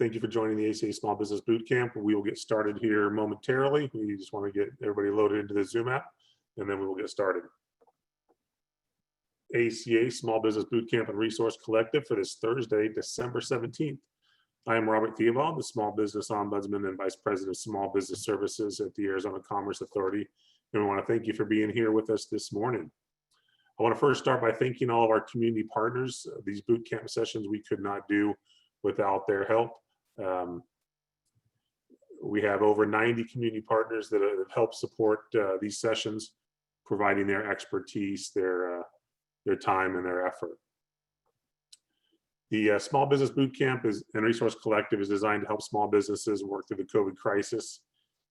Thank you for joining the ACA Small Business Bootcamp. We will get started here momentarily. We just want to get everybody loaded into the Zoom app, and then we will get started. ACA Small Business Bootcamp and Resource Collective for this Thursday, December 17th. I am Robert Theobald, the Small Business Ombudsman and Vice President of Small Business Services at the Arizona Commerce Authority. And we want to thank you for being here with us this morning. I want to first start by thanking all of our community partners. These bootcamp sessions we could not do without their help. We have over 90 community partners that have helped support these sessions, providing their expertise, their time, and their effort. The Small Business Bootcamp and Resource Collective is designed to help small businesses work through the COVID crisis.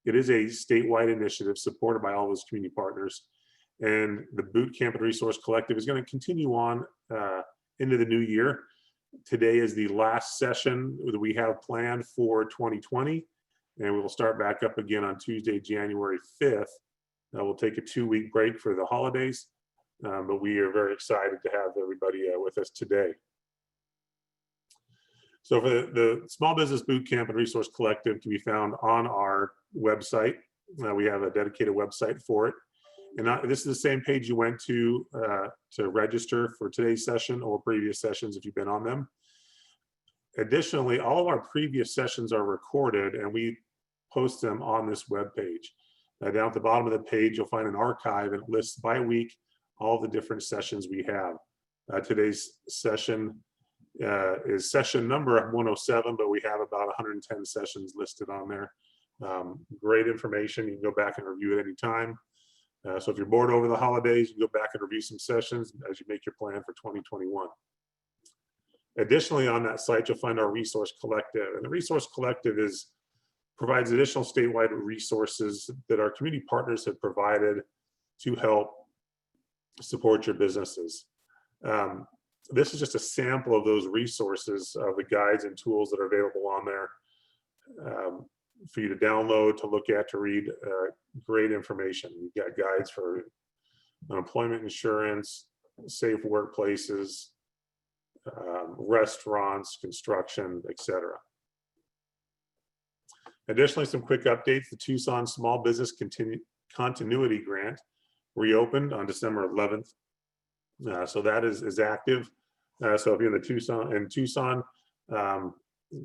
It is a statewide initiative supported by all those community partners. And the Bootcamp and Resource Collective is going to continue on into the new year. Today is the last session that we have planned for 2020, and we will start back up again on Tuesday, January 5th. We'll take a 2-week break for the holidays, but we are very excited to have everybody with us today. So for the Small Business Bootcamp and Resource Collective can be found on our website. We have a dedicated website for it. And this is the same page you went to register for today's session or previous sessions if you've been on them. Additionally, all of our previous sessions are recorded and we post them on this web page. Down at the bottom of the page, you'll find an archive and it lists by week all the different sessions we have. Today's session is session number 107, but we have about 110 sessions listed on there. Great information. You can go back and review it anytime. So if you're bored over the holidays, you can go back and review some sessions as you make your plan for 2021. Additionally, on that site, you'll find our Resource Collective. And the Resource Collective provides additional statewide resources that our community partners have provided to help support your businesses. This is just a sample of those resources, the guides and tools that are available on there for you to download, to look at, to read. Great information. You've got guides for unemployment insurance, safe workplaces, restaurants, construction, etc. Additionally, some quick updates. The Tucson Small Business Continuity Grant reopened on December 11th. So that is active. So if you're in Tucson,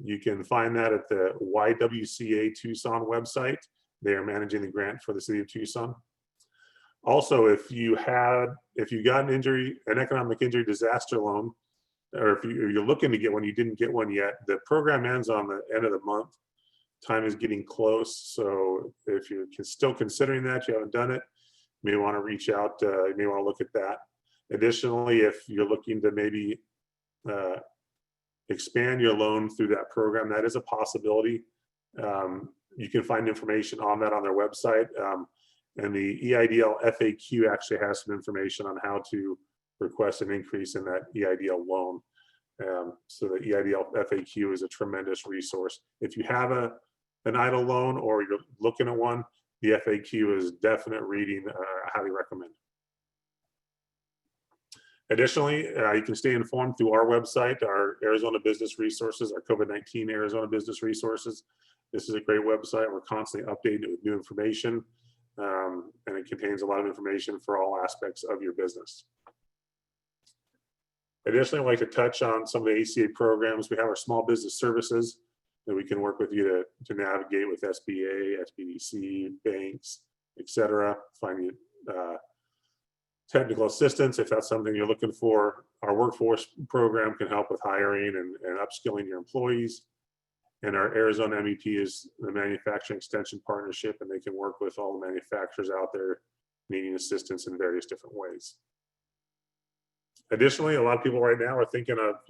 you can find that at the YWCA Tucson website. They are managing the grant for the city of Tucson. Also, if you got an injury, an economic injury disaster loan, or if you're looking to get one, you didn't get one yet, the program ends on the end of the month. Time is getting close. So if you're still considering that, you haven't done it, you may want to reach out, you may want to look at that. Additionally, if you're looking to maybe expand your loan through that program, that is a possibility. You can find information on that on their website. And the EIDL FAQ actually has some information on how to request an increase in that EIDL loan. So the EIDL FAQ is a tremendous resource. If you have an EIDL loan or you're looking at one, the FAQ is definite reading. I highly recommend. Additionally, you can stay informed through our website, our Arizona Business Resources, our COVID-19 Arizona Business Resources. This is a great website. We're constantly updating it with new information, and it contains a lot of information for all aspects of your business. Additionally, I'd like to touch on some of the ACA programs. We have our small business services that we can work with you to navigate with SBA, SBDC, banks, etc. Finding technical assistance if that's something you're looking for. Our workforce program can help with hiring and upskilling your employees. And our Arizona MEP is the Manufacturing Extension Partnership, and they can work with all the manufacturers out there needing assistance in various different ways. Additionally, a lot of people right now are thinking of,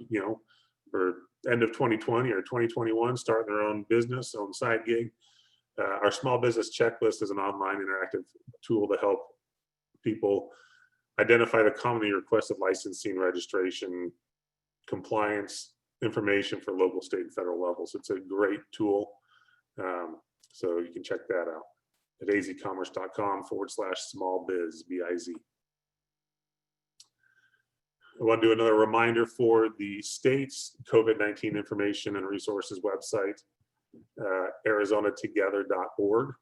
for end of 2020 or 2021, starting their own business, own side gig. Our small business checklist is an online interactive tool to help people identify the commonly requested licensing, registration, compliance information for local, state, and federal levels. It's a great tool. So you can check that out at azcommerce.com/smallbiz, BIZ. I want to do another reminder for the state's COVID-19 information and resources website, arizonatogether.org.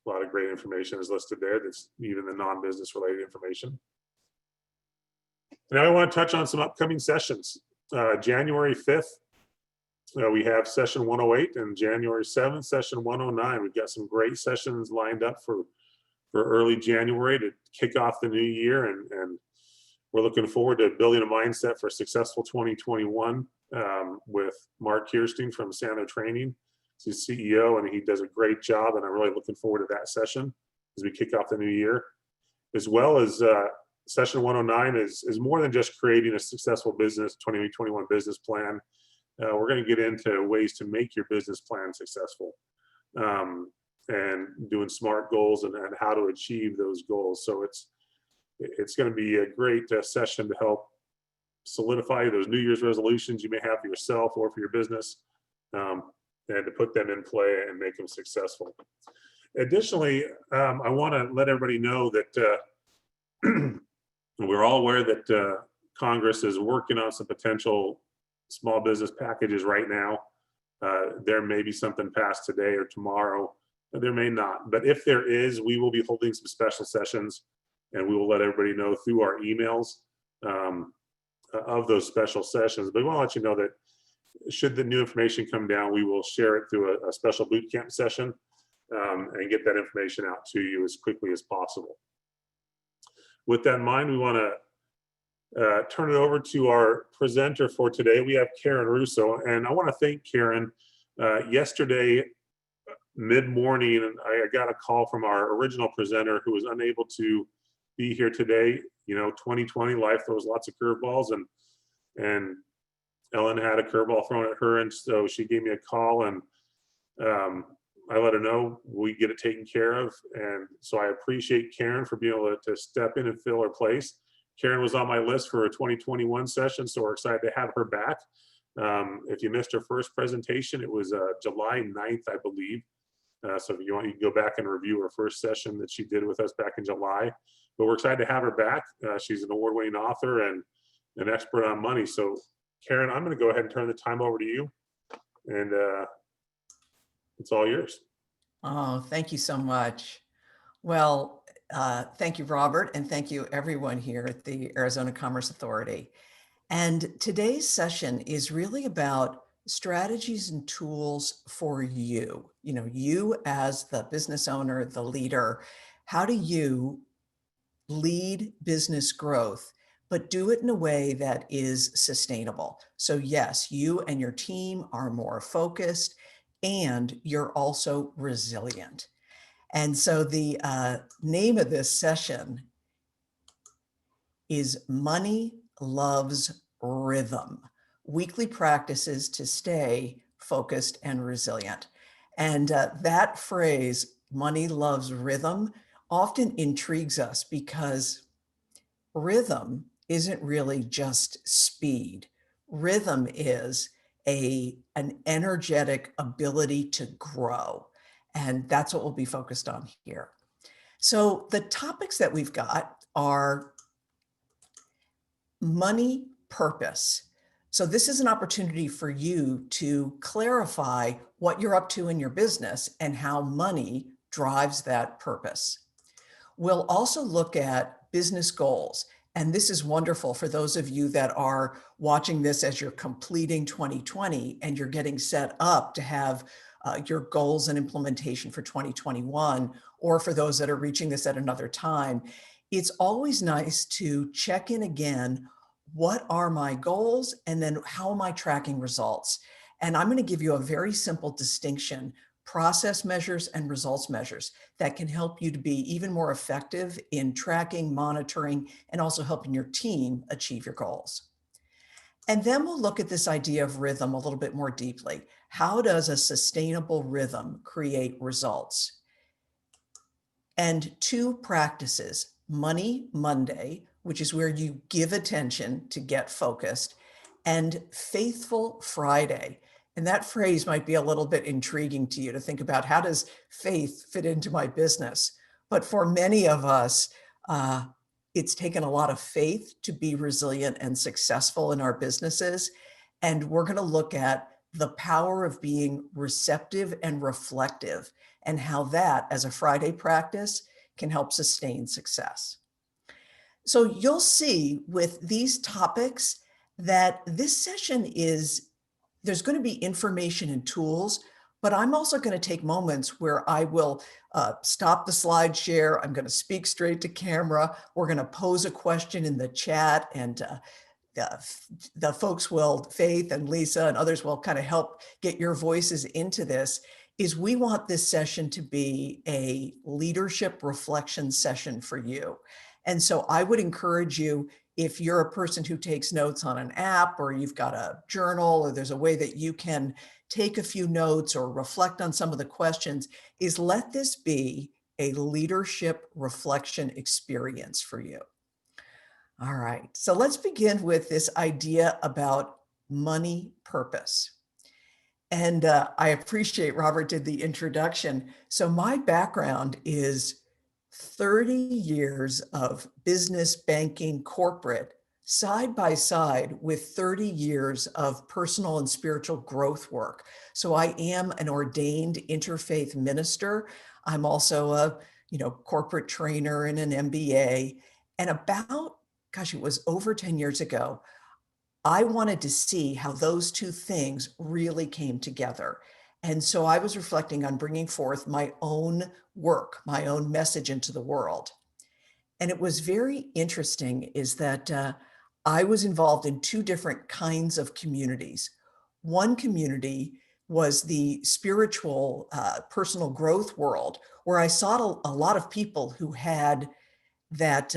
A lot of great information is listed there. That's even the non-business related information. Now I want to touch on some upcoming sessions. January 5th, we have session 108, and January 7th, session 109. We've got some great sessions lined up for early January to kick off the new year, and we're looking forward to building a mindset for a successful 2021 with Mark Kirstein from Sano Training. He's CEO, and he does a great job, and I'm really looking forward to that session as we kick off the new year. As well as session 109 is more than just creating a successful business 2021 business plan. We're going to get into ways to make your business plan successful, and doing SMART goals and how to achieve those goals. So it's going to be a great session to help solidify those New Year's resolutions you may have for yourself or for your business, and to put them in play and make them successful. Additionally, I want to let everybody know that we're all aware that Congress is working on some potential small business packages right now. There may be something passed today or tomorrow. There may not, but if there is, we will be holding some special sessions, and we will let everybody know through our emails of those special sessions. But we want to let you know that should the new information come down, we will share it through a special boot camp session, and get that information out to you as quickly as possible. With that in mind, we want to turn it over to our presenter for today. We have Karen Russo, and I want to thank Karen. Yesterday, mid-morning, I got a call from our original presenter who was unable to be here today. You know, 2020, life throws lots of curveballs, and Ellen had a curveball thrown at her, and so she gave me a call, and I let her know we get it taken care of. And so I appreciate Karen for being able to step in and fill her place. Karen was on my list for a 2021 session, so we're excited to have her back. If you missed her first presentation, it was July 9th, I believe. So if you want, you can go back and review her first session that she did with us back in July. But we're excited to have her back. She's an award-winning author and an expert on money. So Karen, I'm going to go ahead and turn the time over to you, and it's all yours. Oh, thank you so much. Well, thank you, Robert, and thank you everyone here at the Arizona Commerce Authority. And today's session is really about strategies and tools for you. You know, you as the business owner, the leader, how do you lead business growth, but do it in a way that is sustainable? So yes, you and your team are more focused, and you're also resilient. And so the name of this session is Money Loves Rhythm, weekly practices to stay focused and resilient. And that phrase, money loves rhythm, often intrigues us because rhythm isn't really just speed. Rhythm is an energetic ability to grow. And that's what we'll be focused on here. So the topics that we've got are money purpose. So this is an opportunity for you to clarify what you're up to in your business and how money drives that purpose. We'll also look at business goals. And this is wonderful for those of you that are watching this as you're completing 2020 and you're getting set up to have your goals and implementation for 2021, or for those that are reaching this at another time. It's always nice to check in again. What are my goals? And then how am I tracking results? And I'm going to give you a very simple distinction: process measures and results measures that can help you to be even more effective in tracking, monitoring, and also helping your team achieve your goals. And then we'll look at this idea of rhythm a little bit more deeply. How does a sustainable rhythm create results? And two practices: Money Monday, which is where you give attention to get focused, and Faithful Friday. And that phrase might be a little bit intriguing to you to think about, how does faith fit into my business? But for many of us, It's taken a lot of faith to be resilient and successful in our businesses. And we're going to look at the power of being receptive and reflective and how that, as a Friday practice, can help sustain success. So you'll see with these topics that this session is, there's going to be information and tools, but I'm also going to take moments where I will stop the slide share. I'm going to speak straight to camera. We're going to pose a question in the chat, and the folks will, Faith and Lisa and others will kind of help get your voices into this. Is we want this session to be a leadership reflection session for you. And so I would encourage you, if you're a person who takes notes on an app, or you've got a journal, or there's a way that you can take a few notes or reflect on some of the questions, is let this be a leadership reflection experience for you. All right, so let's begin with this idea about money purpose. And I appreciate Robert did the introduction. So my background is 30 years of business, banking, corporate, side by side with 30 years of personal and spiritual growth work. So I am an ordained interfaith minister. I'm also a, corporate trainer and an MBA. And about, gosh, it was over 10 years ago, I wanted to see how those two things really came together. And so I was reflecting on bringing forth my own work, my own message into the world. And it was very interesting is that I was involved in two different kinds of communities. One community was the spiritual, personal growth world, where I saw a lot of people who had that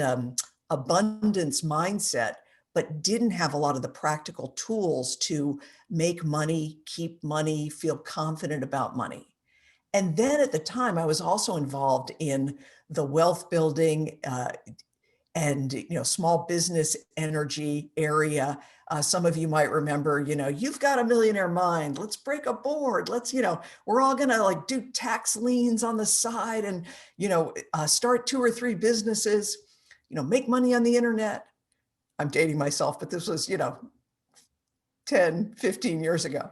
abundance mindset, but didn't have a lot of the practical tools to make money, keep money, feel confident about money. And then at the time, I was also involved in the wealth building and small business energy area. Some of you might remember, you've got a millionaire mind. Let's break a board. Let's, we're all gonna like do tax liens on the side and start 2 or 3 businesses. Make money on the internet. I'm dating myself, but this was 10, 15 years ago.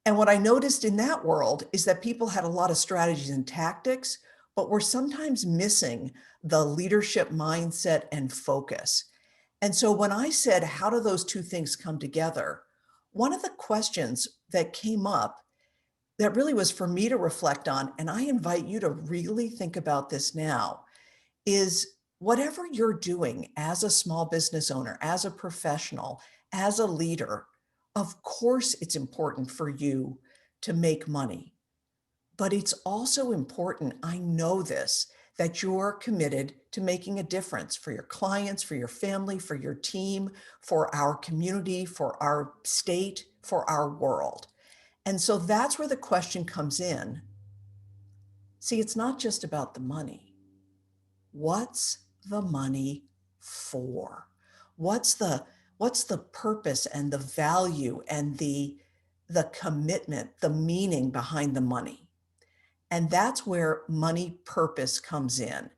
And what I noticed in that world is that people had a lot of strategies and tactics, but were sometimes missing the leadership mindset and focus. And so when I said, how do those two things come together? One of the questions that came up that really was for me to reflect on, and I invite you to really think about this now, is whatever you're doing as a small business owner, as a professional, as a leader, of course it's important for you to make money. But it's also important, I know this, that you're committed to making a difference for your clients, for your family, for your team, for our community, for our state, for our world. And so that's where the question comes in. See, it's not just about the money. What's the money for? What's the purpose and the value and the commitment, the meaning behind the money? And that's where money purpose comes in.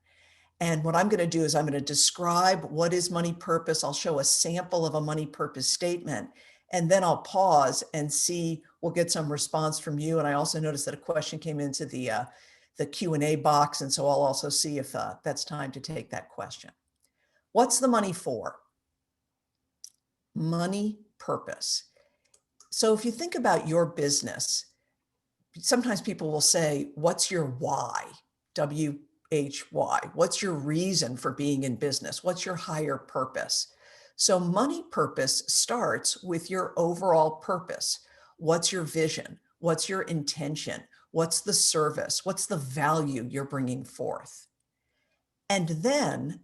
And what I'm going to do is I'm going to describe what is money purpose. I'll show a sample of a money purpose statement, and then I'll pause and see, we'll get some response from you. And I also noticed that a question came into the Q&A box. And so I'll also see if that's time to take that question. What's the money for? Money purpose. So if you think about your business, sometimes people will say, what's your why? WHY. What's your reason for being in business? What's your higher purpose? So money purpose starts with your overall purpose. What's your vision? What's your intention? What's the service? What's the value you're bringing forth? And then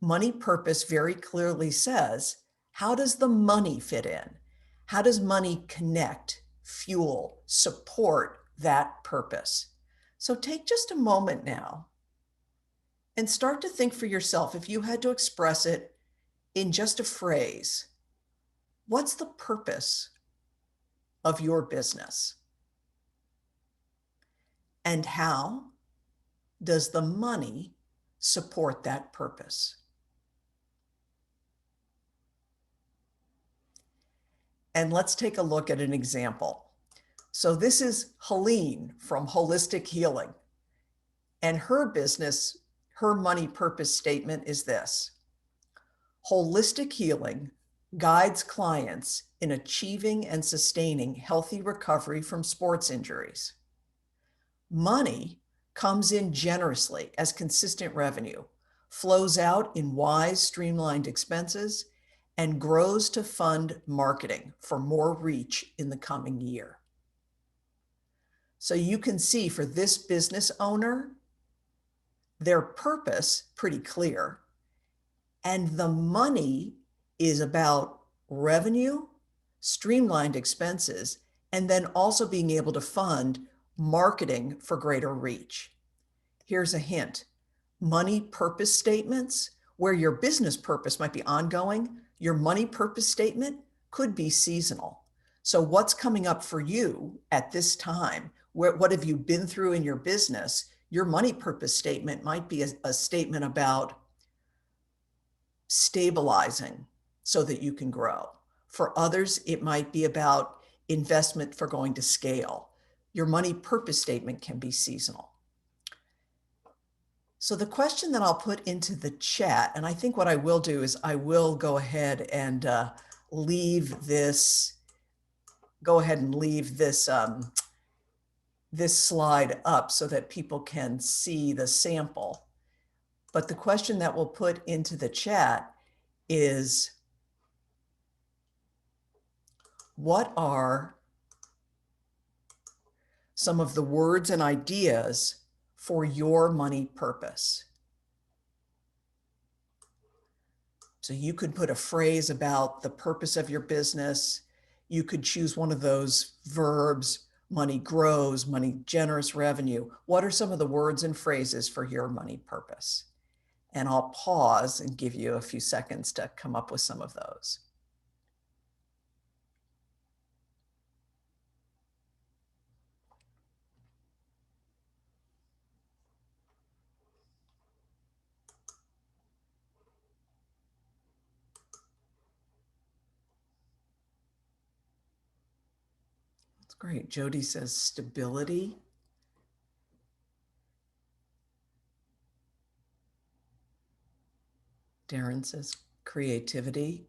money purpose very clearly says, how does the money fit in? How does money connect, fuel, support that purpose? So take just a moment now and start to think for yourself, if you had to express it in just a phrase, what's the purpose of your business? And how does the money support that purpose? And let's take a look at an example. So this is Helene from Holistic Healing. And her business, her money purpose statement is this: Holistic Healing guides clients in achieving and sustaining healthy recovery from sports injuries. Money comes in generously as consistent revenue, flows out in wise, streamlined expenses, and grows to fund marketing for more reach in the coming year. So you can see for this business owner, their purpose pretty clear, and the money is about revenue, streamlined expenses, and then also being able to fund marketing for greater reach. Here's a hint: money purpose statements, where your business purpose might be ongoing, your money purpose statement could be seasonal. So what's coming up for you at this time? What have you been through in your business? Your money purpose statement might be a statement about stabilizing so that you can grow. For others, it might be about investment for going to scale. Your money purpose statement can be seasonal. So the question that I'll put into the chat, and I think what I will do is I will go ahead and leave this, this slide up so that people can see the sample. But the question that we'll put into the chat is, what are some of the words and ideas for your money purpose? So you could put a phrase about the purpose of your business. You could choose one of those verbs: money grows, money generous revenue. What are some of the words and phrases for your money purpose? And I'll pause and give you a few seconds to come up with some of those. That's great. Jody says stability. Darren says creativity.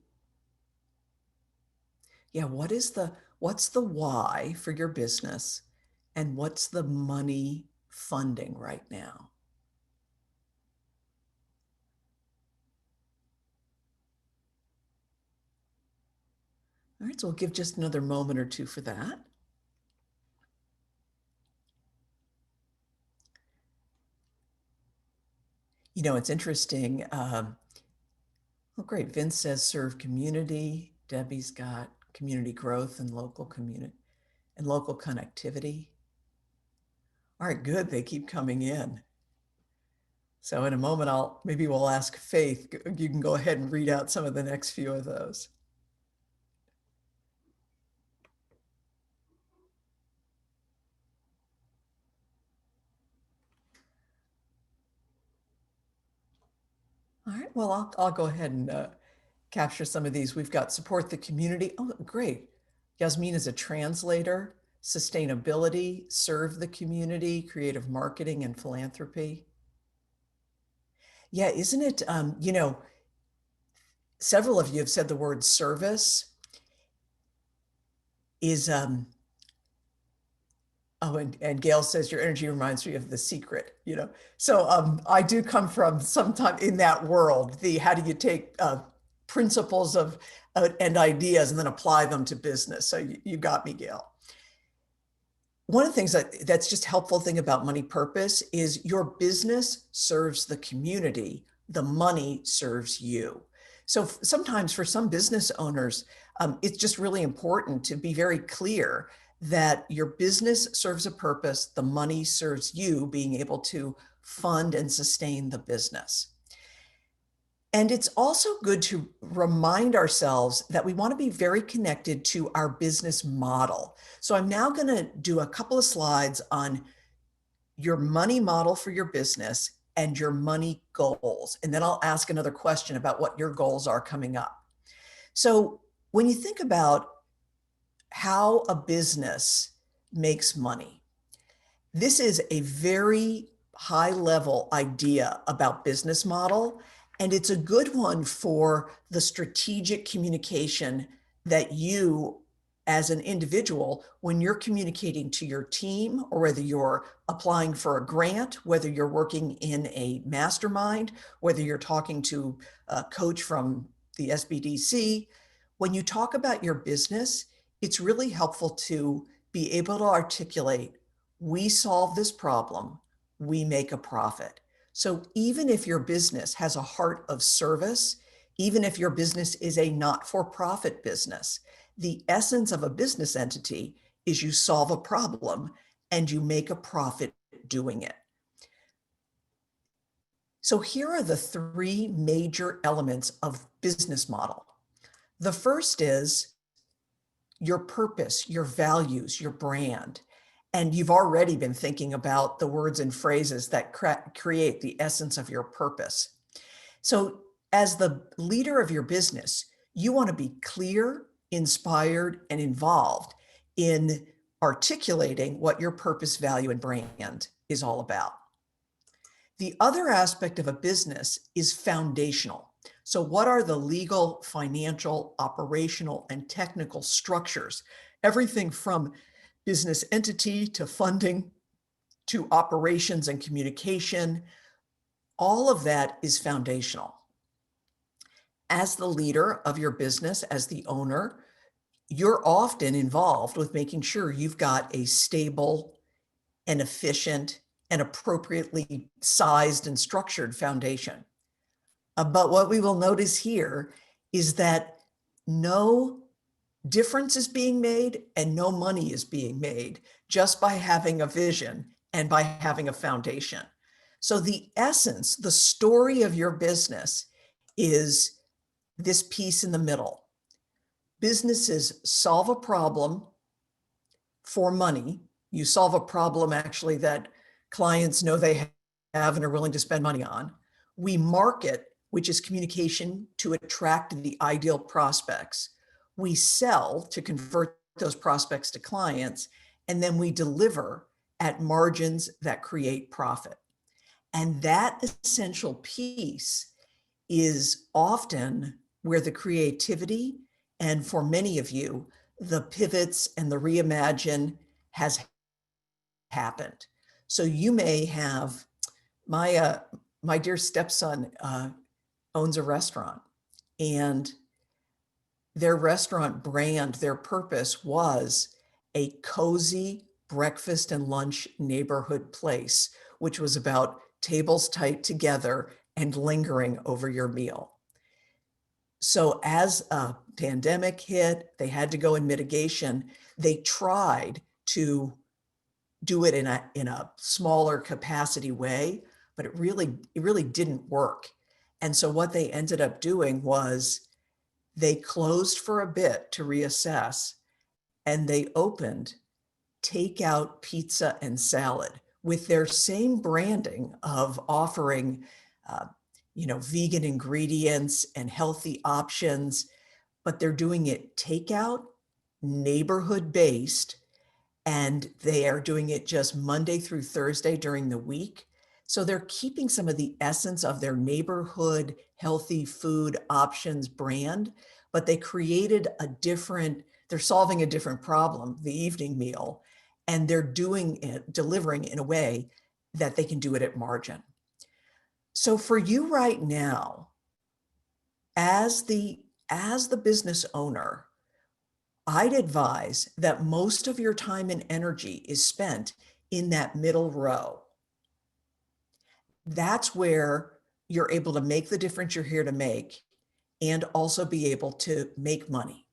Yeah, what's the why for your business, and what's the money funding right now? All right, so we'll give just another moment or two for that. You know, it's interesting. Oh, great. Vince says serve community. Debbie's got community growth and local community and local connectivity. All right, good. They keep coming in. So in a moment, maybe we'll ask Faith. You can go ahead and read out some of the next few of those. All right, well, I'll go ahead and capture some of these. We've got support the community. Oh, great. Yasmin is a translator, sustainability, serve the community, creative marketing, and philanthropy. Yeah, isn't it, you know, several of you have said the word service is, oh, and Gail says your energy reminds me of The Secret, you know. So I do come from sometime in that world, how do you take principles of and ideas and then apply them to business. So you got me, Gail. One of the things that's just helpful thing about money purpose is your business serves the community, the money serves you. So sometimes for some business owners, it's just really important to be very clear that your business serves a purpose, the money serves you being able to fund and sustain the business. And it's also good to remind ourselves that we want to be very connected to our business model. So I'm now going to do a couple of slides on your money model for your business and your money goals. And then I'll ask another question about what your goals are coming up. So when you think about how a business makes money. This is a very high level idea about business model, and it's a good one for the strategic communication that you as an individual, when you're communicating to your team, or whether you're applying for a grant, whether you're working in a mastermind, whether you're talking to a coach from the SBDC, when you talk about your business, it's really helpful to be able to articulate, we solve this problem, we make a profit. So even if your business has a heart of service, even if your business is a not-for-profit business, the essence of a business entity is you solve a problem and you make a profit doing it. So here are the three major elements of business model. The first is your purpose, your values, your brand. And you've already been thinking about the words and phrases that create the essence of your purpose. So as the leader of your business, you want to be clear, inspired, and involved in articulating what your purpose, value, and brand is all about. The other aspect of a business is foundational. So what are the legal, financial, operational, and technical structures? Everything from business entity to funding to operations and communication, all of that is foundational. As the leader of your business, as the owner, you're often involved with making sure you've got a stable and efficient and appropriately sized and structured foundation. But what we will notice here is that no difference is being made and no money is being made just by having a vision and by having a foundation. So the essence, the story of your business is this piece in the middle. Businesses solve a problem for money. You solve a problem actually that clients know they have and are willing to spend money on. We market, which is communication to attract the ideal prospects. We sell to convert those prospects to clients, and then we deliver at margins that create profit. And that essential piece is often where the creativity, and for many of you, the pivots and the reimagine has happened. So you may have, my dear stepson owns a restaurant, and their restaurant brand, their purpose was a cozy breakfast and lunch neighborhood place, which was about tables tight together and lingering over your meal. So as a pandemic hit, they had to go in mitigation. They tried to do it in a smaller capacity way, but it really didn't work. And so what they ended up doing was they closed for a bit to reassess, and they opened takeout pizza and salad with their same branding of offering vegan ingredients and healthy options, but they're doing it takeout, neighborhood based, and they are doing it just Monday through Thursday during the week. So they're keeping some of the essence of their neighborhood healthy food options brand, but they created they're solving a different problem, the evening meal, and they're delivering in a way that they can do it at margin. So for you right now, as the business owner, I'd advise that most of your time and energy is spent in that middle row. That's where you're able to make the difference you're here to make and also be able to make money.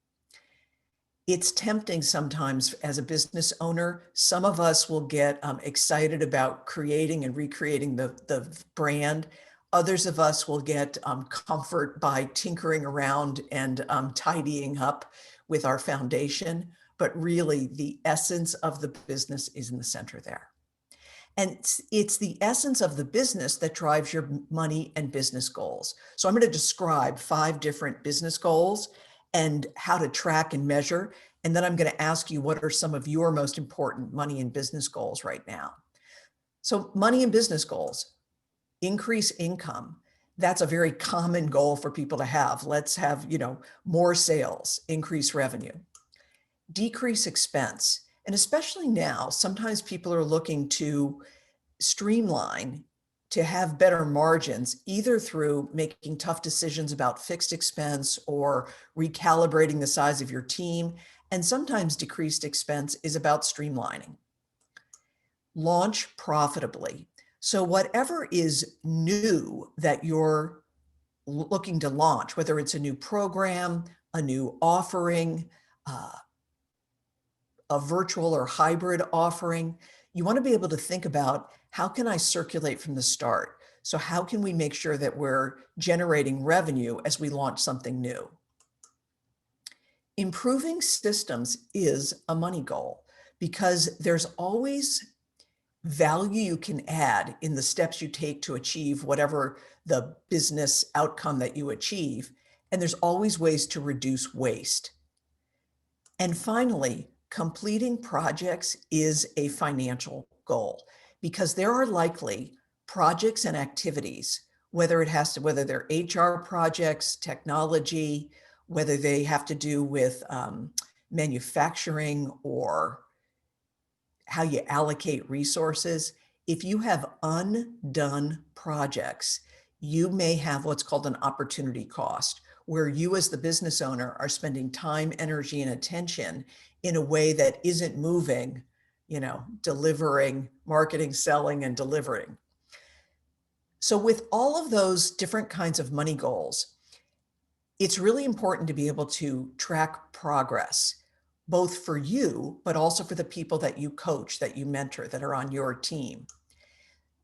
It's tempting sometimes as a business owner. Some of us will get excited about creating and recreating the brand. Others of us will get comfort by tinkering around and tidying up with our foundation. But really, the essence of the business is in the center there. And it's the essence of the business that drives your money and business goals. So I'm going to describe 5 different business goals and how to track and measure. And then I'm going to ask you, what are some of your most important money and business goals right now? So money and business goals: increase income. That's a very common goal for people to have. Let's have, more sales, increase revenue. Decrease expense. And especially now, sometimes people are looking to streamline, to have better margins, either through making tough decisions about fixed expense or recalibrating the size of your team. And sometimes decreased expense is about streamlining. Launch profitably. So whatever is new that you're looking to launch, whether it's a new program, a new offering, a virtual or hybrid offering, you want to be able to think about, how can I circulate from the start? So how can we make sure that we're generating revenue as we launch something new? Improving systems is a money goal, because there's always value you can add in the steps you take to achieve whatever the business outcome that you achieve. And there's always ways to reduce waste. And finally, completing projects is a financial goal, because there are likely projects and activities, whether they're HR projects, technology, whether they have to do with manufacturing or how you allocate resources. If you have undone projects, you may have what's called an opportunity cost, where you as the business owner are spending time, energy, and attention in a way that isn't moving, delivering, marketing, selling, and delivering. So with all of those different kinds of money goals, it's really important to be able to track progress, both for you, but also for the people that you coach, that you mentor, that are on your team.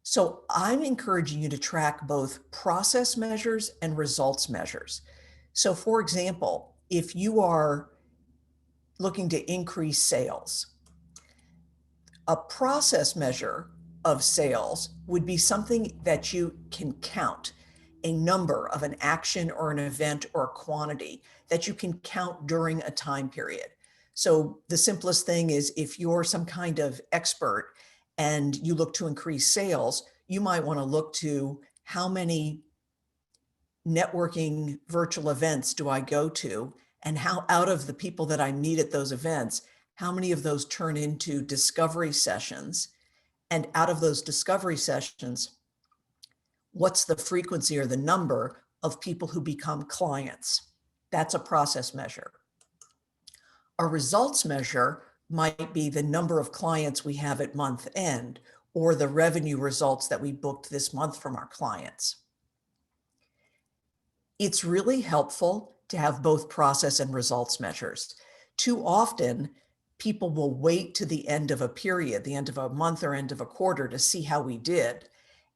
So I'm encouraging you to track both process measures and results measures. So for example, if you are looking to increase sales, a process measure of sales would be something that you can count, a number of an action or an event or a quantity that you can count during a time period. So the simplest thing is, if you're some kind of expert and you look to increase sales, you might want to look to, how many networking virtual events do I go to, and how, out of the people that I meet at those events, how many of those turn into discovery sessions? And out of those discovery sessions, what's the frequency or the number of people who become clients? That's a process measure. A results measure might be the number of clients we have at month end, or the revenue results that we booked this month from our clients. It's really helpful to have both process and results measures. Too often, people will wait to the end of a period, the end of a month or end of a quarter, to see how we did.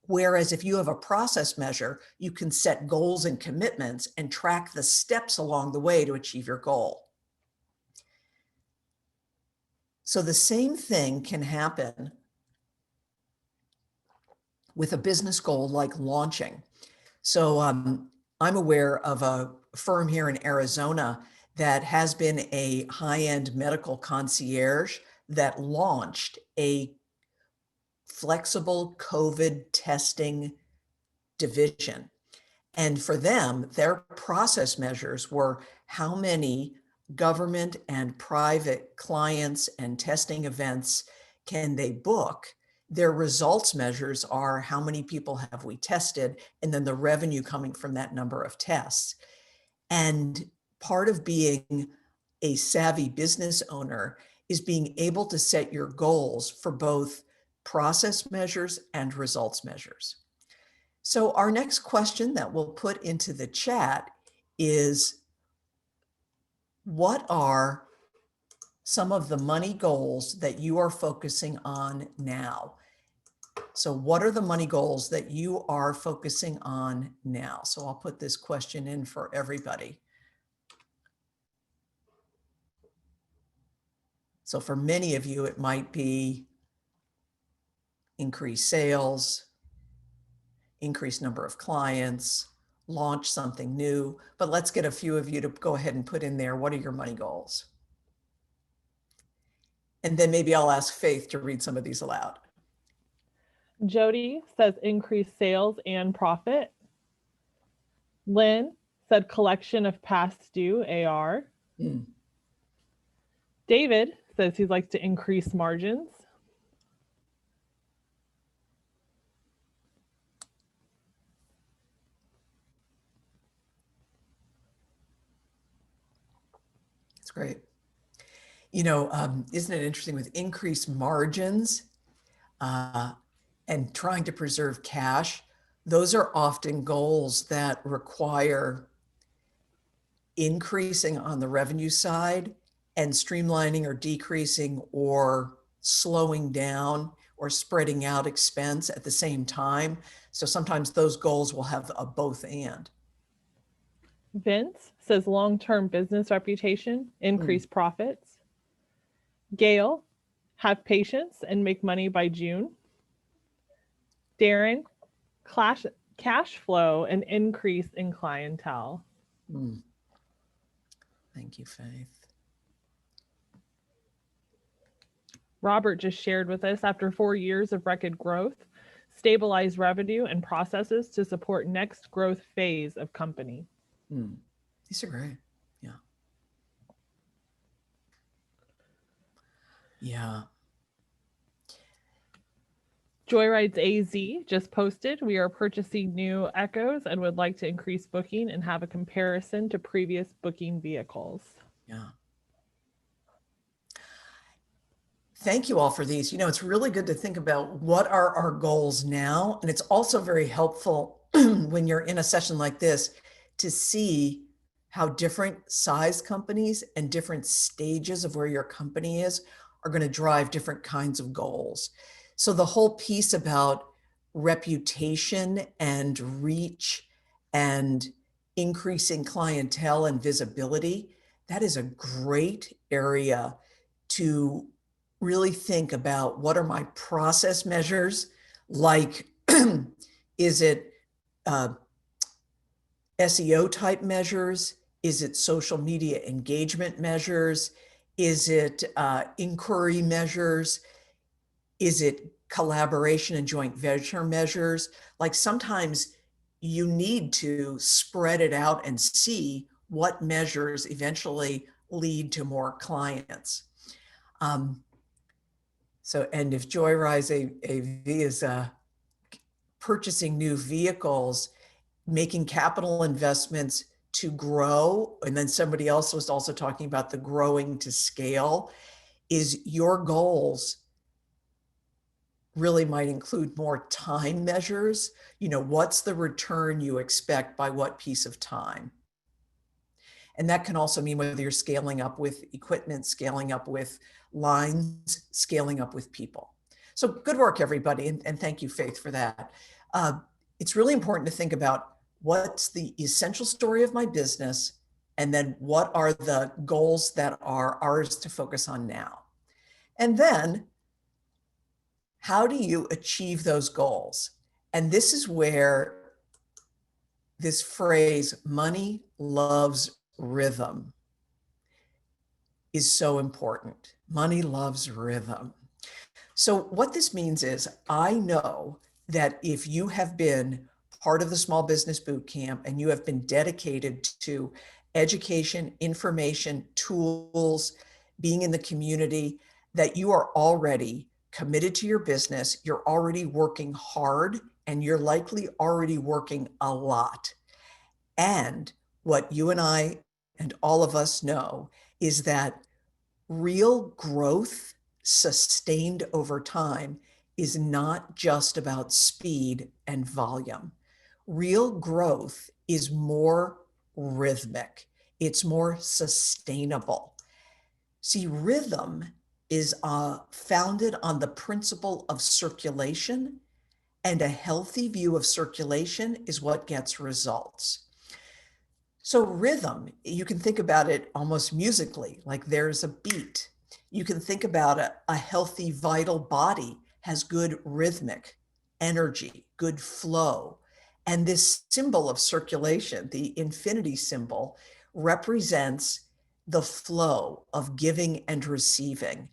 Whereas if you have a process measure, you can set goals and commitments and track the steps along the way to achieve your goal. So the same thing can happen with a business goal like launching. So I'm aware of a firm here in Arizona that has been a high-end medical concierge that launched a flexible COVID testing division. And for them, their process measures were, how many government and private clients and testing events can they book? Their results measures are, how many people have we tested, and then the revenue coming from that number of tests. And part of being a savvy business owner is being able to set your goals for both process measures and results measures. So our next question that we'll put into the chat is, what are some of the money goals that you are focusing on now? So what are the money goals that you are focusing on now? So I'll put this question in for everybody. So for many of you, it might be increase sales, increase number of clients, launch something new. But let's get a few of you to go ahead and put in there, what are your money goals? And then maybe I'll ask Faith to read some of these aloud. Jody says increase sales and profit. Lynn said collection of past due AR. Mm. David says he'd like to increase margins. That's great. You know, isn't it interesting with increased margins and trying to preserve cash? Those are often goals that require increasing on the revenue side and streamlining or decreasing or slowing down or spreading out expense at the same time. So sometimes those goals will have a both and. Vince says long-term business reputation, increase profits. Gail, have patience and make money by June. Darren, cash flow and increase in clientele. Thank you, Faith. Robert just shared with us, after 4 years of record growth, stabilize revenue and processes to support next growth phase of company. These are great. Yeah. Yeah. Joyrides AZ just posted, we are purchasing new Echoes and would like to increase booking and have a comparison to previous booking vehicles. Yeah. Thank you all for these. You know, it's really good to think about what are our goals now. And it's also very helpful when you're in a session like this to see how different size companies and different stages of where your company is are going to drive different kinds of goals. So the whole piece about reputation and reach and increasing clientele and visibility, that is a great area to really think about what are my process measures, like is it SEO type measures? Is it social media engagement measures? Is it inquiry measures? Is it collaboration and joint venture measures? Like sometimes you need to spread it out and see what measures eventually lead to more clients. So, and if Joyrise AV is purchasing new vehicles, making capital investments to grow, and then somebody else was also talking about the growing to scale, is your goals really might include more time measures. You know, what's the return you expect by what piece of time? And that can also mean whether you're scaling up with equipment, scaling up with lines, scaling up with people. So good work, everybody. And thank you, Faith, for that. It's really important to think about what's the essential story of my business, and then what are the goals that are ours to focus on now. And then how do you achieve those goals? And this is where this phrase, money loves rhythm, is so important. Money loves rhythm. So what this means is, I know that if you have been part of the Small Business Bootcamp and you have been dedicated to education, information, tools, being in the community, that you are already committed to your business, you're already working hard, and you're likely already working a lot. And what you and I and all of us know is that real growth sustained over time is not just about speed and volume. Real growth is more rhythmic. It's more sustainable. See, rhythm is founded on the principle of circulation, and a healthy view of circulation is what gets results. So rhythm, you can think about it almost musically, like there's a beat. You can think about a healthy, vital body has good rhythmic energy, good flow. And this symbol of circulation, the infinity symbol, represents the flow of giving and receiving.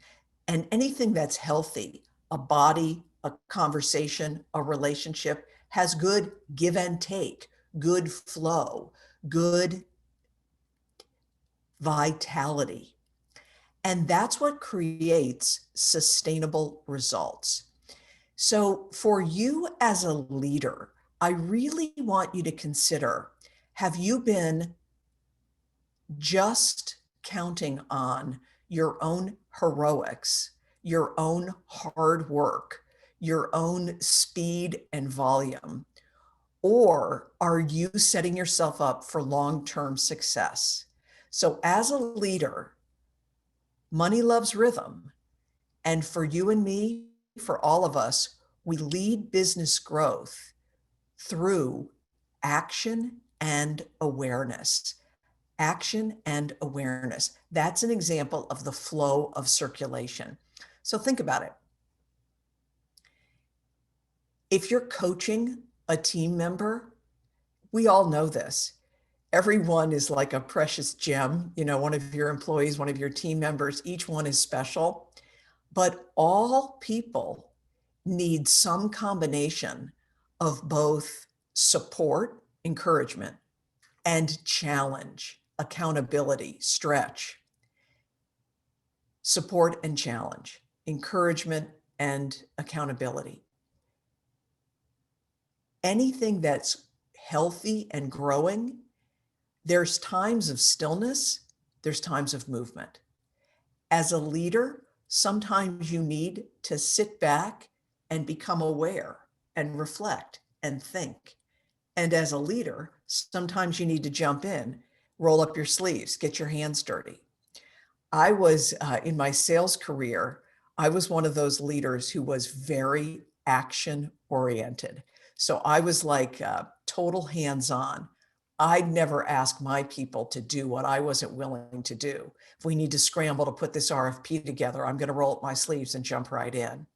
And anything that's healthy, a body, a conversation, a relationship, has good give and take, good flow, good vitality. And that's what creates sustainable results. So for you as a leader, I really want you to consider, have you been just counting on your own heroics, your own hard work, your own speed and volume? Or are you setting yourself up for long-term success? So as a leader, money loves rhythm. And for you and me, for all of us, we lead business growth through action and awareness. Action and awareness. That's an example of the flow of circulation. So think about it. If you're coaching a team member, we all know this. Everyone is like a precious gem. You know, one of your employees, one of your team members, each one is special. But all people need some combination of both support, encouragement, and challenge, accountability, stretch. Support and challenge, encouragement and accountability. Anything that's healthy and growing, there's times of stillness, there's times of movement. As a leader, sometimes you need to sit back and become aware and reflect and think. And as a leader, sometimes you need to jump in, roll up your sleeves, get your hands dirty. I was in my sales career, I was one of those leaders who was very action oriented. So I was like total hands-on. I'd never ask my people to do what I wasn't willing to do. If we need to scramble to put this RFP together, I'm going to roll up my sleeves and jump right in.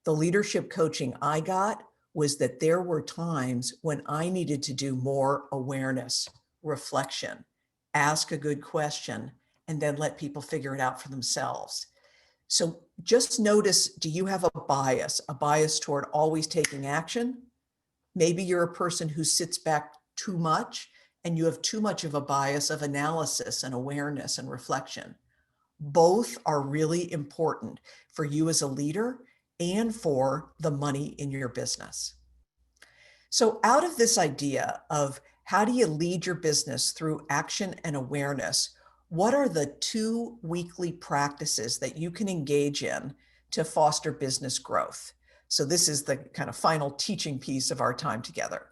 The leadership coaching I got was that there were times when I needed to do more awareness, reflection, ask a good question, and then let people figure it out for themselves. So just notice, do you have a bias toward always taking action? Maybe you're a person who sits back too much and you have too much of a bias of analysis and awareness and reflection. Both are really important for you as a leader and for the money in your business. So out of this idea of how do you lead your business through action and awareness, what are the 2 weekly practices that you can engage in to foster business growth? So this is the kind of final teaching piece of our time together.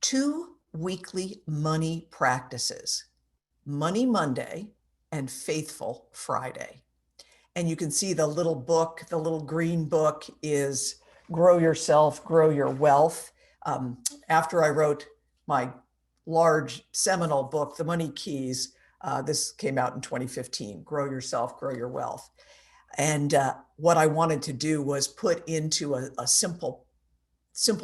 2 weekly money practices, Money Monday and Faithful Friday. And you can see the little book, the little green book is Grow Yourself, Grow Your Wealth. After I wrote my large seminal book, The Money Keys, this came out in 2015, Grow Yourself, Grow Your Wealth. And what I wanted to do was put into a simple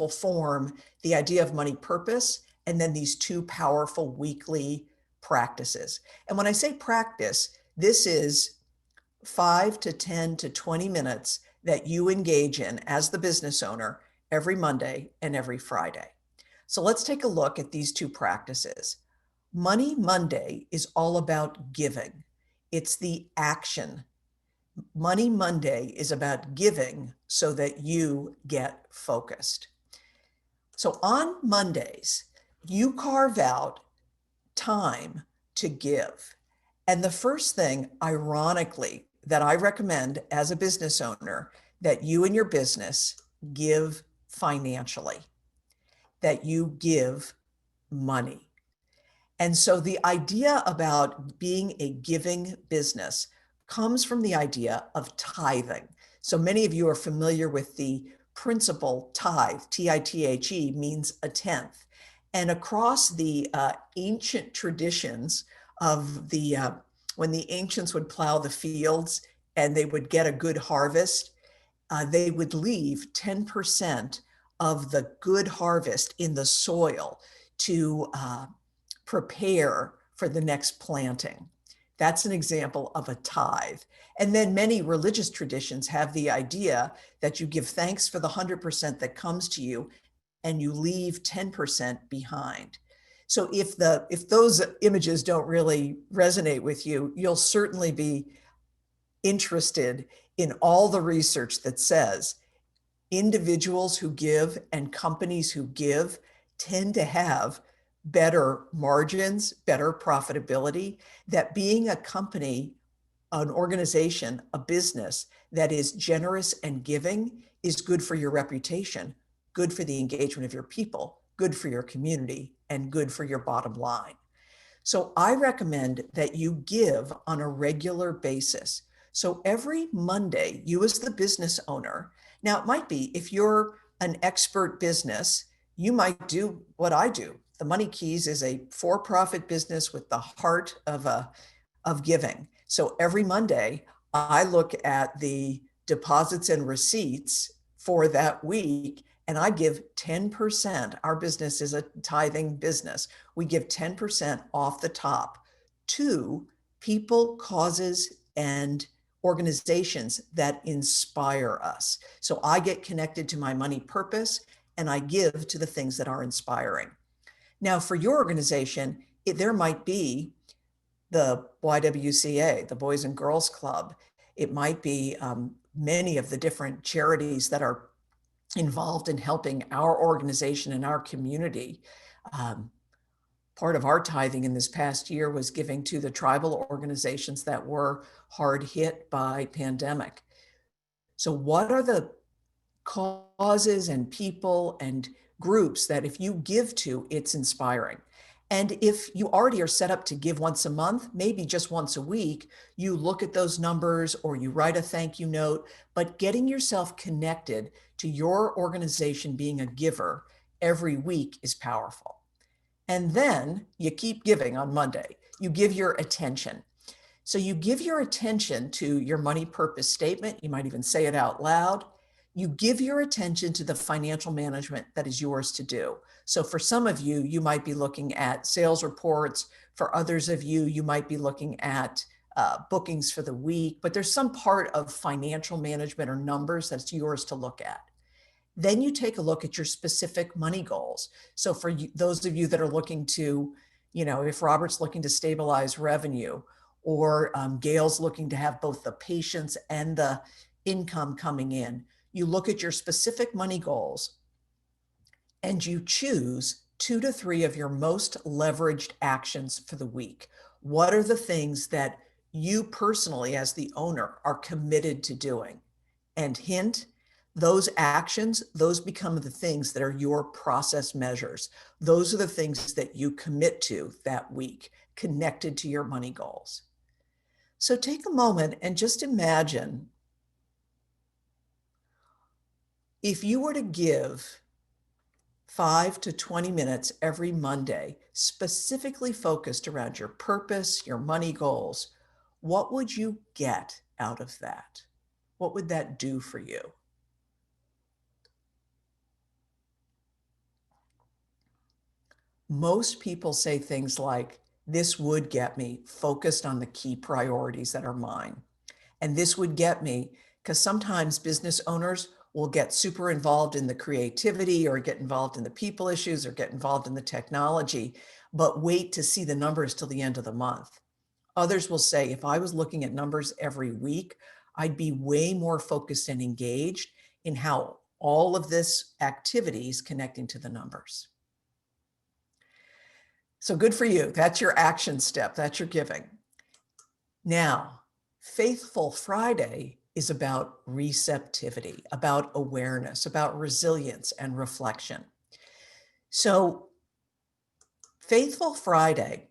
form the idea of money purpose, and then these 2 powerful weekly practices. And when I say practice, this is 5 to 10 to 20 minutes that you engage in as the business owner every Monday and every Friday. So let's take a look at these 2 practices. Money Monday is all about giving. It's the action. Money Monday is about giving so that you get focused. So on Mondays, you carve out time to give. And the first thing, ironically, that I recommend as a business owner, that you and your business give financially, that you give money. And so the idea about being a giving business comes from the idea of tithing. So many of you are familiar with the principle tithe, T-I-T-H-E, means a tenth. And across the ancient traditions of the when the ancients would plow the fields and they would get a good harvest, they would leave 10% of the good harvest in the soil to prepare for the next planting. That's an example of a tithe. And then many religious traditions have the idea that you give thanks for the 100% that comes to you and you leave 10% behind. So if those images don't really resonate with you, you'll certainly be interested in all the research that says individuals who give and companies who give tend to have better margins, better profitability, that being a company, an organization, a business that is generous and giving is good for your reputation, good for the engagement of your people, good for your community, and good for your bottom line. So I recommend that you give on a regular basis. So every Monday, you as the business owner, now it might be if you're an expert business, you might do what I do. The Money Keys is a for-profit business with the heart of giving. So every Monday, I look at the deposits and receipts for that week, and I give 10%. Our business is a tithing business. We give 10% off the top to people, causes, and organizations that inspire us. So I get connected to my money purpose and I give to the things that are inspiring. Now, for your organization, there might be the YWCA, the Boys and Girls Club. It might be many of the different charities that are involved in helping our organization and our community. Part of our tithing in this past year was giving to the tribal organizations that were hard hit by pandemic. So what are the causes and people and groups that if you give to, it's inspiring? And if you already are set up to give once a month, maybe just once a week, you look at those numbers or you write a thank you note, but getting yourself connected to your organization being a giver every week is powerful. And then you keep giving on Monday. You give your attention. So you give your attention to your money purpose statement. You might even say it out loud. You give your attention to the financial management that is yours to do. So for some of you, you might be looking at sales reports. For others of you, you might be looking at bookings for the week, but there's some part of financial management or numbers that's yours to look at. Then you take a look at your specific money goals. So for you, those of you that are looking to, if Robert's looking to stabilize revenue, or Gail's looking to have both the patients and the income coming in, you look at your specific money goals and you choose 2 to 3 of your most leveraged actions for the week. What are the things that you personally, as the owner, are committed to doing? And hint, those actions, those become the things that are your process measures. Those are the things that you commit to that week, connected to your money goals. So take a moment and just imagine if you were to give 5 to 20 minutes every Monday, specifically focused around your purpose, your money goals, what would you get out of that? What would that do for you? Most people say things like, this would get me focused on the key priorities that are mine. And this would get me, because sometimes business owners will get super involved in the creativity or get involved in the people issues or get involved in the technology, but wait to see the numbers till the end of the month. Others will say, if I was looking at numbers every week, I'd be way more focused and engaged in how all of this activity is connecting to the numbers. So good for you. That's your action step. That's your giving. Now, Faithful Friday is about receptivity, about awareness, about resilience and reflection. So Faithful Friday,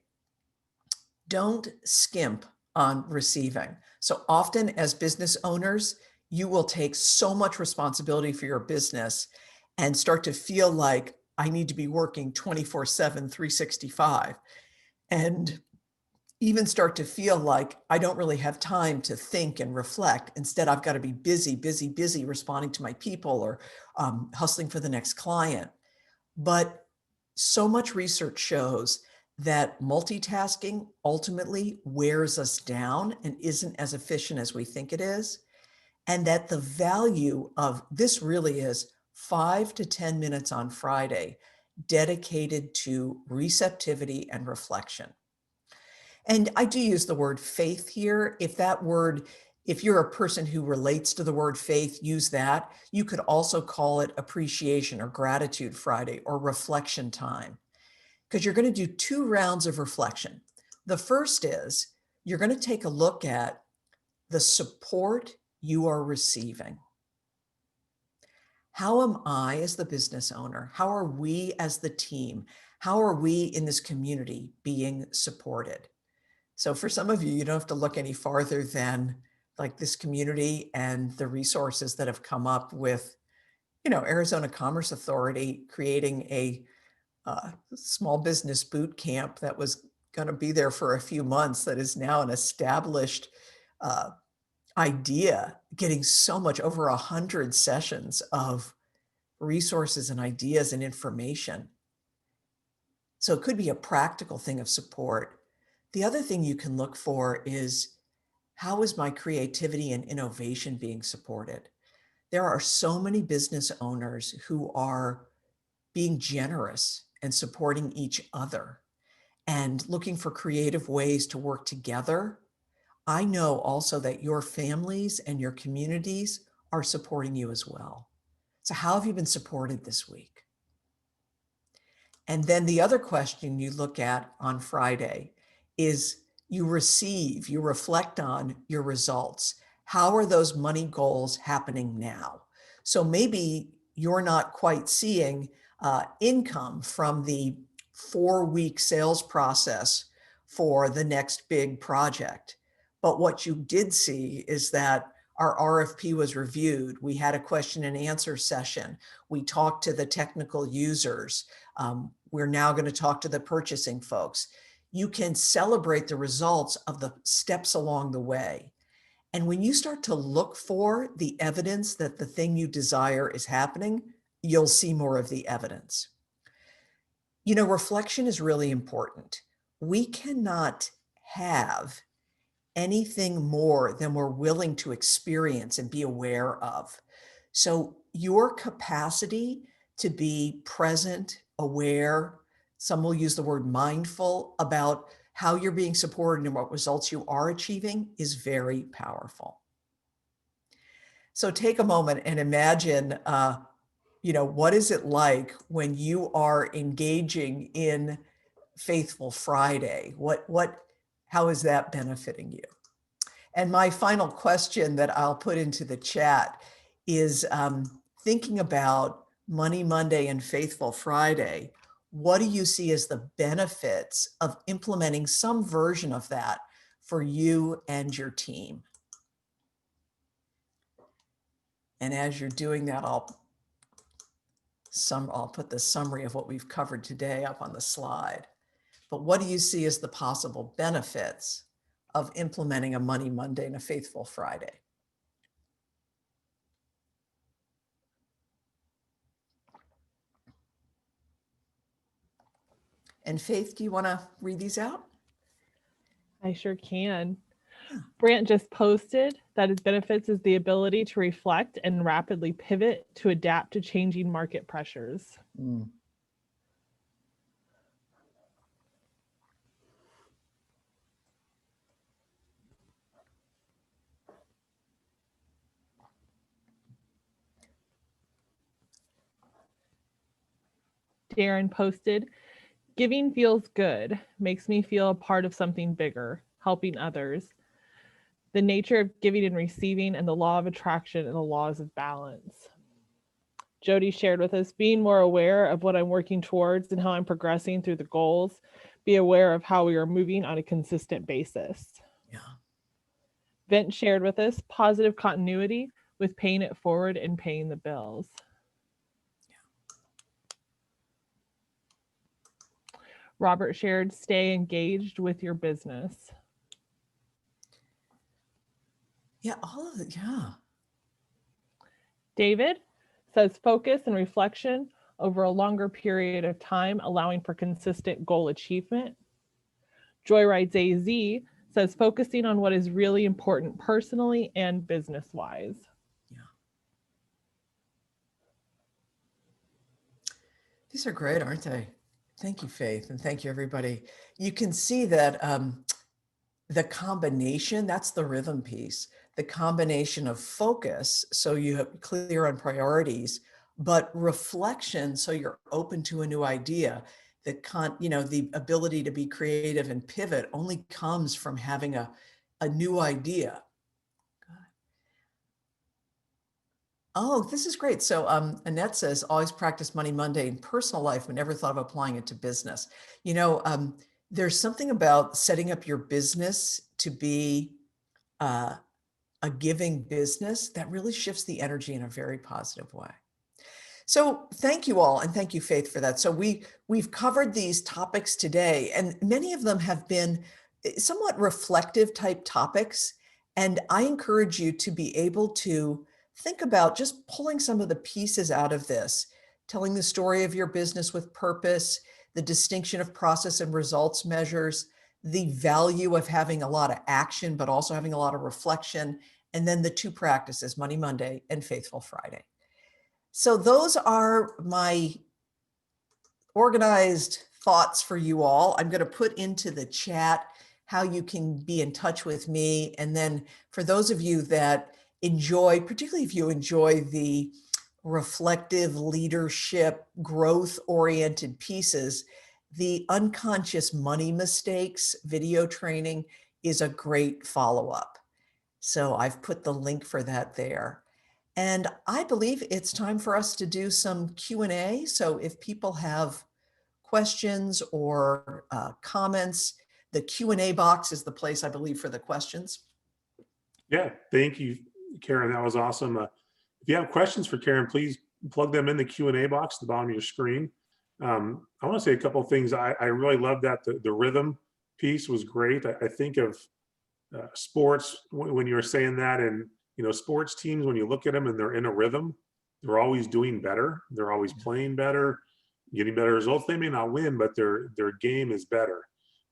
don't skimp on receiving. So often as business owners, you will take so much responsibility for your business and start to feel like I need to be working 24/7, 365, and even start to feel like I don't really have time to think and reflect. Instead, I've got to be busy, busy, busy responding to my people or hustling for the next client. But so much research shows that multitasking ultimately wears us down and isn't as efficient as we think it is, and that the value of this really is 5 to 10 minutes on Friday dedicated to receptivity and reflection. And I do use the word faith here. If you're a person who relates to the word faith, use that. You could also call it appreciation or gratitude Friday or reflection time, because you're going to do 2 rounds of reflection. The first is you're going to take a look at the support you are receiving. How am I as the business owner? How are we as the team? How are we in this community being supported? So for some of you, you don't have to look any farther than like this community and the resources that have come up with, Arizona Commerce Authority creating a small business boot camp that was going to be there for a few months that is now an established uh, idea, getting so much, over 100 sessions of resources and ideas and information. So it could be a practical thing of support. The other thing you can look for is, how is my creativity and innovation being supported? There are so many business owners who are being generous and supporting each other and looking for creative ways to work together. I know also that your families and your communities are supporting you as well. So how have you been supported this week? And then the other question you look at on Friday is you reflect on your results. How are those money goals happening now? So maybe you're not quite seeing income from the 4-week sales process for the next big project. But what you did see is that our RFP was reviewed. We had a question and answer session. We talked to the technical users. We're now going to talk to the purchasing folks. You can celebrate the results of the steps along the way. And when you start to look for the evidence that the thing you desire is happening, you'll see more of the evidence. Reflection is really important. We cannot have anything more than we're willing to experience and be aware of. So your capacity to be present, aware, some will use the word mindful about how you're being supported and what results you are achieving is very powerful. So take a moment and imagine, what is it like when you are engaging in Faithful Friday? How is that benefiting you? And my final question that I'll put into the chat is thinking about Money Monday and Faithful Friday. What do you see as the benefits of implementing some version of that for you and your team? And as you're doing that, I'll put the summary of what we've covered today up on the slide. But what do you see as the possible benefits of implementing a Money Monday and a Faithful Friday? And Faith, do you want to read these out? I sure can. Yeah. Brant just posted that his benefits is the ability to reflect and rapidly pivot to adapt to changing market pressures. Darren posted, giving feels good, makes me feel a part of something bigger, helping others. The nature of giving and receiving and the law of attraction and the laws of balance. Jody shared with us, being more aware of what I'm working towards and how I'm progressing through the goals. Be aware of how we are moving on a consistent basis. Yeah. Vint shared with us, positive continuity with paying it forward and paying the bills. Robert shared, stay engaged with your business. Yeah, all of it, yeah. David says, focus and reflection over a longer period of time, allowing for consistent goal achievement. Joyrides AZ says focusing on what is really important personally and business wise. Yeah. These are great, aren't they? Thank you, Faith, and thank you, everybody. You can see that the combination, that's the rhythm piece, the combination of focus, so you have clear on priorities, but reflection, so you're open to a new idea. The ability to be creative and pivot only comes from having a new idea. Oh, this is great. So Annette says, always practice Money Monday in personal life, but never thought of applying it to business. There's something about setting up your business to be a giving business that really shifts the energy in a very positive way. So thank you all, and thank you, Faith, for that. So we've covered these topics today, and many of them have been somewhat reflective type topics. And I encourage you to be able to think about just pulling some of the pieces out of this, telling the story of your business with purpose, the distinction of process and results measures, the value of having a lot of action, but also having a lot of reflection, and then the two practices, Money Monday and Faithful Friday. So those are my organized thoughts for you all. I'm going to put into the chat how you can be in touch with me. And then for those of you that enjoy, particularly if you enjoy the reflective leadership, growth-oriented pieces, the unconscious money mistakes video training is a great follow-up. So I've put the link for that there. And I believe it's time for us to do some Q&A. So if people have questions or comments, the Q&A box is the place, I believe, for the questions. Yeah, thank you, Karen. That was awesome. If you have questions for Karen, please plug them in the Q&A box at the bottom of your screen. I want to say a couple of things. I really love that the rhythm piece was great. I think of sports when you were saying that, and sports teams, when you look at them and they're in a rhythm, they're always doing better. They're always playing better, getting better results. They may not win, but their game is better.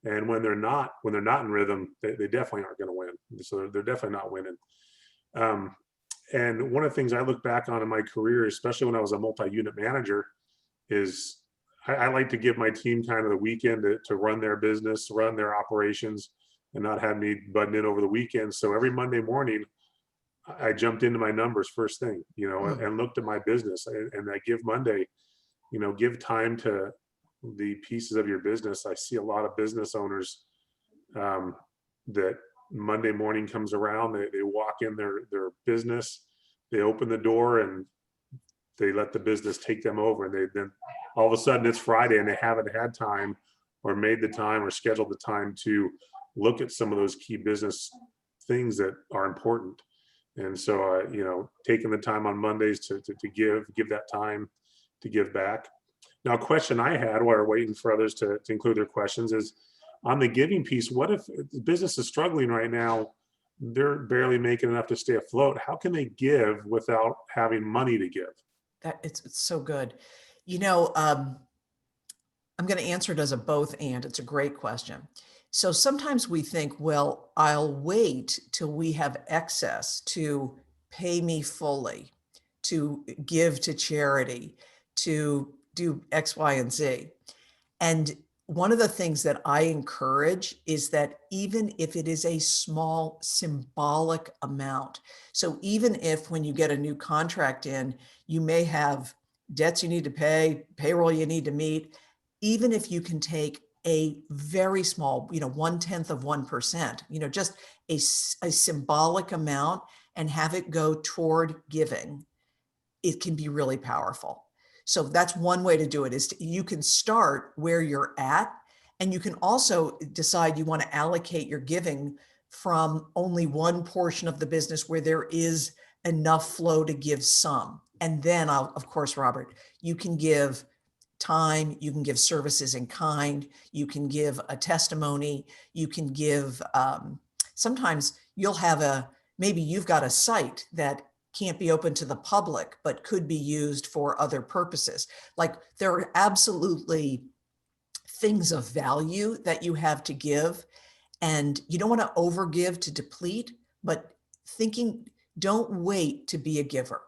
And when they're not in rhythm, they definitely aren't going to win. So they're definitely not winning. And one of the things I look back on in my career, especially when I was a multi-unit manager, is I like to give my team kind of the weekend to run their business, run their operations, and not have me button in over the weekend. So every Monday morning, I jumped into my numbers first thing, and looked at my business. And I give Monday, give time to the pieces of your business. I see a lot of business owners that Monday morning comes around, they walk in their business, they open the door, and they let the business take them over. And then all of a sudden it's Friday and they haven't had time or made the time or scheduled the time to look at some of those key business things that are important. And so, taking the time on Mondays to give that time to give back. Now, a question I had while we're waiting for others to include their questions is on the giving piece. What if the business is struggling right now? They're barely making enough to stay afloat. How can they give without having money to give? It's so good. I'm going to answer it as a both and. It's a great question. So sometimes we think, well, I'll wait till we have excess to pay me fully, to give to charity, to do X, Y, and Z. And one of the things that I encourage is that even if it is a small symbolic amount, so even if when you get a new contract in, you may have debts you need to pay, payroll you need to meet, even if you can take a very small, 1/10 of 1%, just a symbolic amount and have it go toward giving, it can be really powerful. So that's one way to do it, is you can start where you're at, and you can also decide you want to allocate your giving from only one portion of the business where there is enough flow to give some. And then of course, Robert, you can give time, you can give services in kind, you can give a testimony, you can give, sometimes you'll have maybe you've got a site that can't be open to the public, but could be used for other purposes. Like there are absolutely things of value that you have to give. And you don't want to overgive to deplete, but don't wait to be a giver.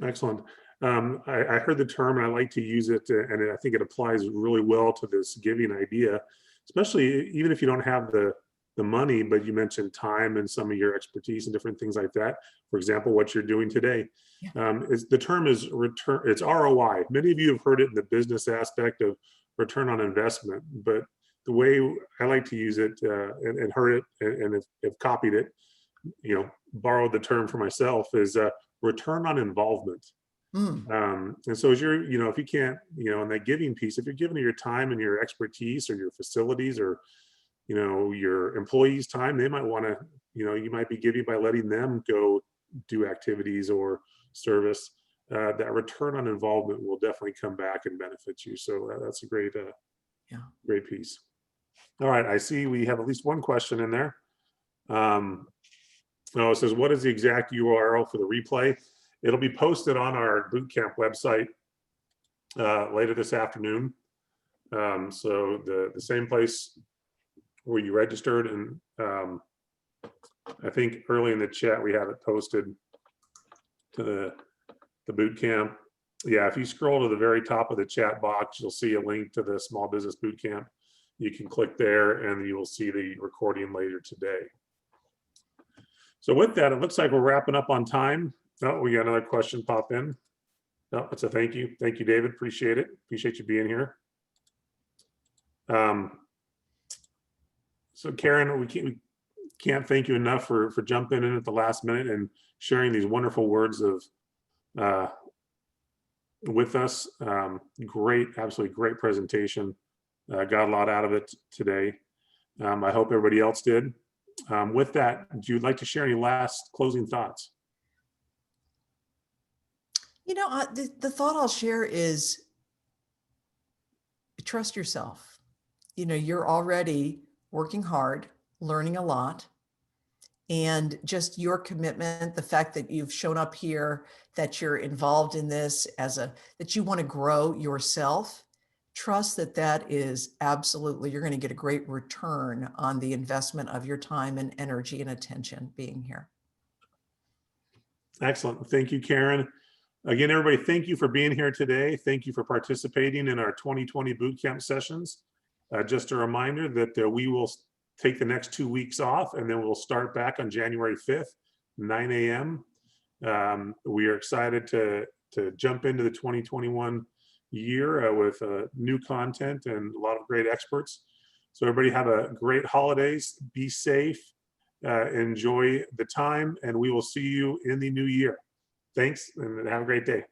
Excellent. I heard the term and I like to use it, and I think it applies really well to this giving idea, especially even if you don't have the money, but you mentioned time and some of your expertise and different things like that. For example, what you're doing today. Yeah. The term is return. It's ROI. Many of you have heard it in the business aspect of return on investment, but the way I like to use it and heard it and have copied it, borrowed the term for myself, is return on involvement. And so as you're, if you can't, in that giving piece, if you're giving your time and your expertise or your facilities or, your employees' time, they might want to, you might be giving by letting them go do activities or service. That return on involvement will definitely come back and benefit you. So that's a great, great piece. All right, I see we have at least one question in there. It says, what is the exact URL for the replay? It'll be posted on our bootcamp website later this afternoon. So the same place where you registered, and I think early in the chat we have it posted to the bootcamp. Yeah, if you scroll to the very top of the chat box, you'll see a link to the Small Business Bootcamp. You can click there and you will see the recording later today. So with that, it looks like we're wrapping up on time. Oh, we got another question pop in. No, it's a thank you. Thank you, David. Appreciate it. Appreciate you being here. So Karen, we can't thank you enough for jumping in at the last minute and sharing these wonderful words of with us. Great, absolutely great presentation. Got a lot out of it today. I hope everybody else did. With that, do you like to share any last closing thoughts? The thought I'll share is trust yourself. You're already working hard, learning a lot, and just your commitment, the fact that you've shown up here, that you're involved in this that you want to grow yourself, trust that is absolutely, you're going to get a great return on the investment of your time and energy and attention being here. Excellent. Thank you, Karen. Again, everybody, thank you for being here today. Thank you for participating in our 2020 bootcamp sessions. Just a reminder that we will take the next 2 weeks off, and then we'll start back on January 5th, 9 a.m. We are excited to jump into the 2021 year with new content and a lot of great experts. So everybody have a great holidays, be safe, enjoy the time, and we will see you in the new year. Thanks, and have a great day.